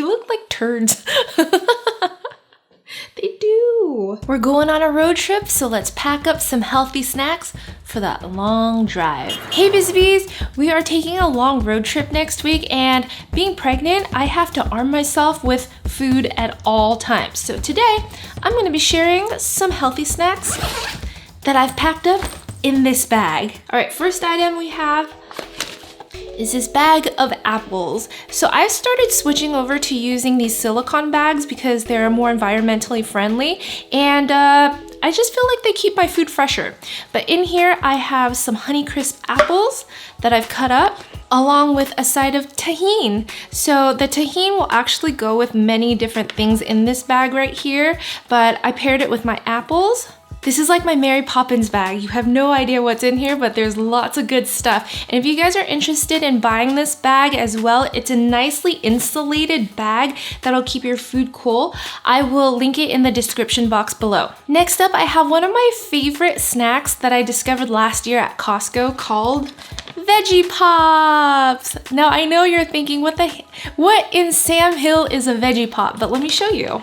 They look like turds. They do. We're going on a road trip, so let's pack up some healthy snacks for that long drive. Hey BuzyBeez, we are taking a long road trip next week, and being pregnant, I have to arm myself with food at all times. So today, I'm gonna be sharing some healthy snacks that I've packed up in this bag. All right, first item we have is this bag of apples. So I started switching over to using these silicone bags because they're more environmentally friendly, and I just feel like they keep my food fresher. But in here I have some Honeycrisp apples that I've cut up, along with a side of tahini. So the tahini will actually go with many different things in this bag right here, but I paired it with my apples. This is like my Mary Poppins bag. You have no idea what's in here, but there's lots of good stuff. And if you guys are interested in buying this bag as well, it's a nicely insulated bag that'll keep your food cool. I will link it in the description box below. Next up, I have one of my favorite snacks that I discovered last year at Costco called Veggie Pops. Now I know you're thinking, what in Sam Hill is a Veggie Pop? But let me show you.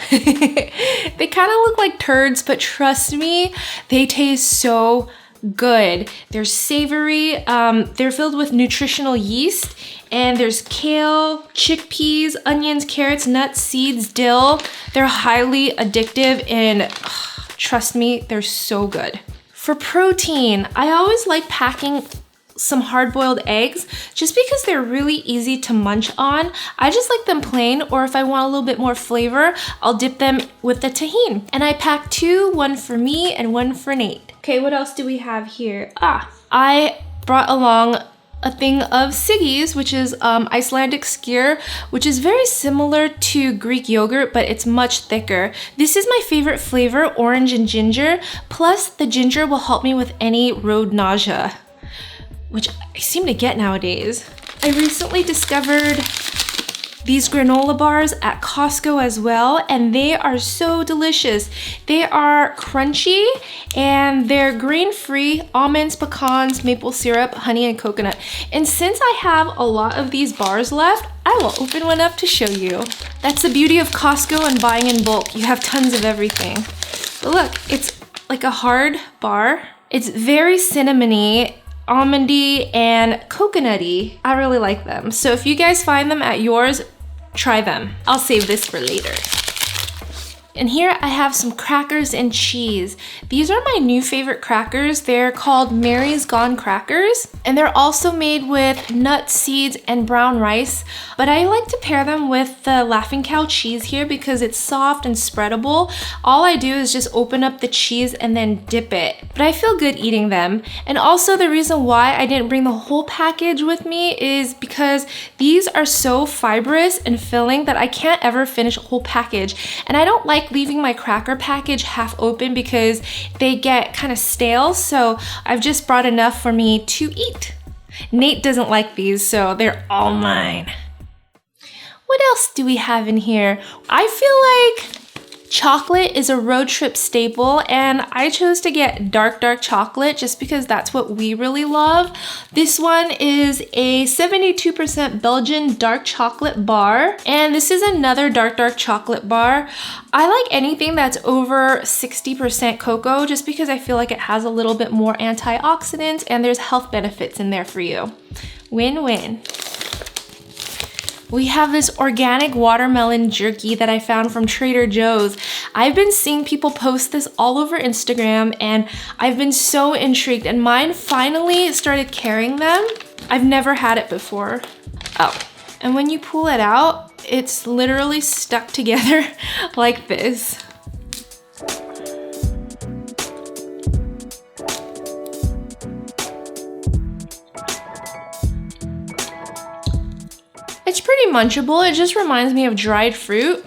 They kind of look like turds, but trust me, they taste so good. They're savory, they're filled with nutritional yeast, and there's kale, chickpeas, onions, carrots, nuts, seeds, dill. They're highly addictive, and trust me, they're so good. For protein, I always like packing some hard-boiled eggs just because they're really easy to munch on. I just like them plain, or if I want a little bit more flavor, I'll dip them with the tahini. And I packed two, one for me and one for Nate. Okay, what else do we have here? I brought along a thing of Siggi's, which is Icelandic skyr, which is very similar to Greek yogurt, but it's much thicker. This is my favorite flavor, orange and ginger, plus the ginger will help me with any road nausea, which I seem to get nowadays. I recently discovered these granola bars at Costco as well, and they are so delicious. They are crunchy, and they're grain-free, almonds, pecans, maple syrup, honey, and coconut. And since I have a lot of these bars left, I will open one up to show you. That's the beauty of Costco and buying in bulk. You have tons of everything. But look, it's like a hard bar. It's very cinnamony, almondy, and coconutty. I really like them. So if you guys find them at yours, try them. I'll save this for later. And here I have some crackers and cheese. These are my new favorite crackers. They're called Mary's Gone crackers, and they're also made with nuts, seeds, and brown rice. But I like to pair them with the Laughing Cow cheese here because it's soft and spreadable. All I do is just open up the cheese and then dip it. But I feel good eating them. And also the reason why I didn't bring the whole package with me is because these are so fibrous and filling that I can't ever finish a whole package. And I don't like leaving my cracker package half open because they get kind of stale, so I've just brought enough for me to eat. Nate doesn't like these, so they're all mine. What else do we have in here? I feel like chocolate is a road trip staple, and I chose to get dark chocolate just because that's what we really love. This one is a 72% Belgian dark chocolate bar, and this is another dark chocolate bar. I like anything that's over 60% cocoa just because I feel like it has a little bit more antioxidants and there's health benefits in there for you. Win-win. We have this organic watermelon jerky that I found from Trader Joe's. I've been seeing people post this all over Instagram, and I've been so intrigued, and mine finally started carrying them. I've never had it before. Oh, and when you pull it out, it's literally stuck together like this. It's pretty munchable. It just reminds me of dried fruit,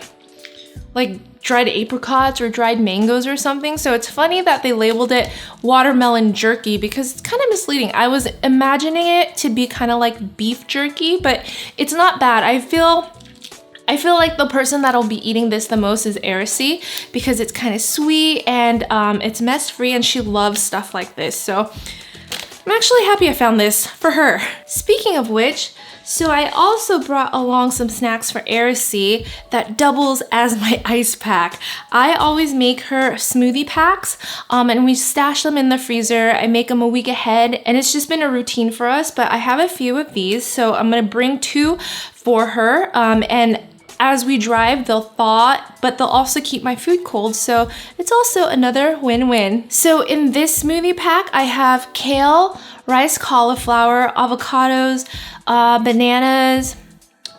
like dried apricots or dried mangoes or something. So it's funny that they labeled it watermelon jerky because it's kind of misleading. I was imagining it to be kind of like beef jerky, but it's not bad. I feel like the person that'll be eating this the most is Erisy because it's kind of sweet and it's mess-free, and she loves stuff like this. So I'm actually happy I found this for her. Speaking of which, So I also brought along some snacks for Erisy that doubles as my ice pack. I always make her smoothie packs, and we stash them in the freezer. I make them a week ahead, and it's just been a routine for us, but I have a few of these, so I'm gonna bring 2 for her, and as we drive, they'll thaw, but they'll also keep my food cold, so it's also another win-win. So in this smoothie pack, I have kale, rice cauliflower, avocados, bananas,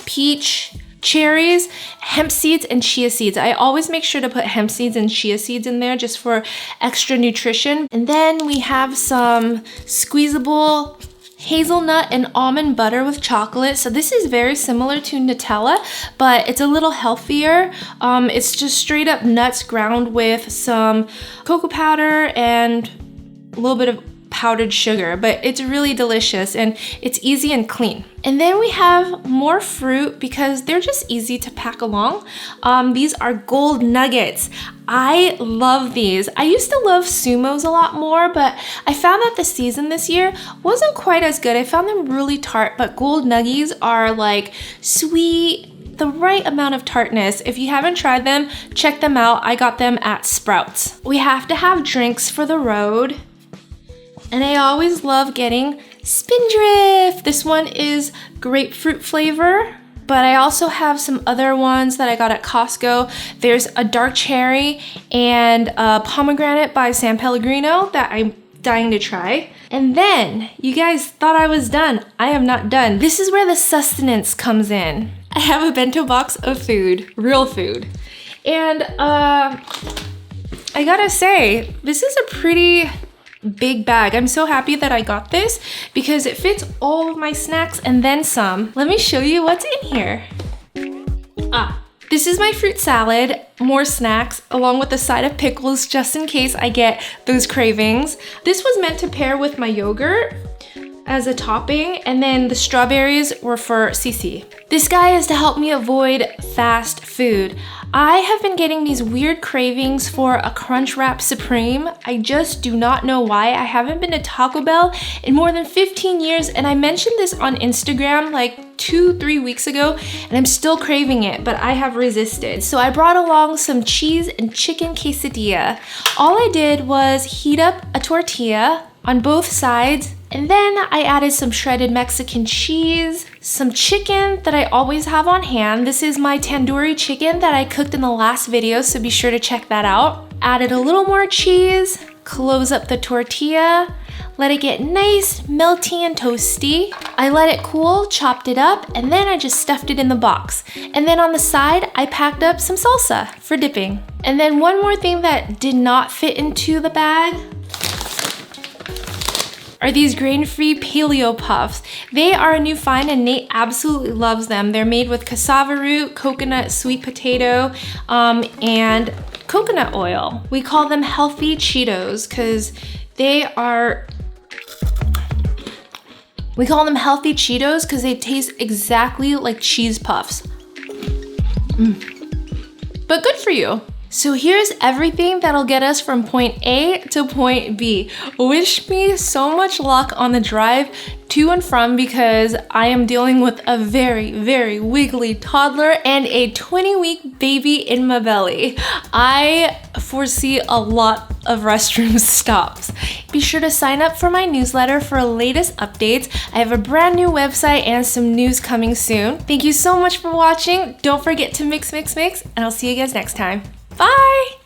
peach, cherries, hemp seeds, and chia seeds. I always make sure to put hemp seeds and chia seeds in there just for extra nutrition. And then we have some squeezable hazelnut and almond butter with chocolate. So this is very similar to Nutella, but it's a little healthier. It's just straight up nuts ground with some cocoa powder and a little bit of powdered sugar, but it's really delicious and it's easy and clean. And then we have more fruit because they're just easy to pack along. These are gold nuggets. I love these. I used to love Sumos a lot more, but I found that the season this year wasn't quite as good. I found them really tart, but gold nuggies are like sweet, the right amount of tartness. If you haven't tried them, check them out. I got them at Sprouts. We have to have drinks for the road. And I always love getting Spindrift. This one is grapefruit flavor, but I also have some other ones that I got at Costco. There's a dark cherry and a pomegranate by San Pellegrino that I'm dying to try. And then, you guys thought I was done. I am not done. This is where the sustenance comes in. I have a bento box of food, real food. And I gotta say, this is a pretty big bag. I'm so happy that I got this because it fits all of my snacks and then some. Let me show you what's in here. This is my fruit salad, more snacks, along with a side of pickles just in case I get those cravings. This was meant to pair with my yogurt as a topping, and then the strawberries were for Cece. This guy is to help me avoid fast food. I have been getting these weird cravings for a Crunchwrap Supreme. I just do not know why. I haven't been to Taco Bell in more than 15 years, and I mentioned this on Instagram like 2-3 weeks ago, and I'm still craving it, but I have resisted. So I brought along some cheese and chicken quesadilla. All I did was heat up a tortilla on both sides, and then I added some shredded Mexican cheese, some chicken that I always have on hand. This is my tandoori chicken that I cooked in the last video, so be sure to check that out. Added a little more cheese, close up the tortilla, let it get nice, melty and toasty. I let it cool, chopped it up, and then I just stuffed it in the box. And then on the side, I packed up some salsa for dipping. And then one more thing that did not fit into the bag are these grain-free paleo puffs. They are a new find and Nate absolutely loves them. They're made with cassava root, coconut, sweet potato, and coconut oil. We call them healthy Cheetos because they taste exactly like cheese puffs. But good for you. So here's everything that'll get us from point A to point B. Wish me so much luck on the drive to and from because I am dealing with a very, very wiggly toddler and a 20-week baby in my belly. I foresee a lot of restroom stops. Be sure to sign up for my newsletter for latest updates. I have a brand new website and some news coming soon. Thank you so much for watching. Don't forget to mix, and I'll see you guys next time. Bye!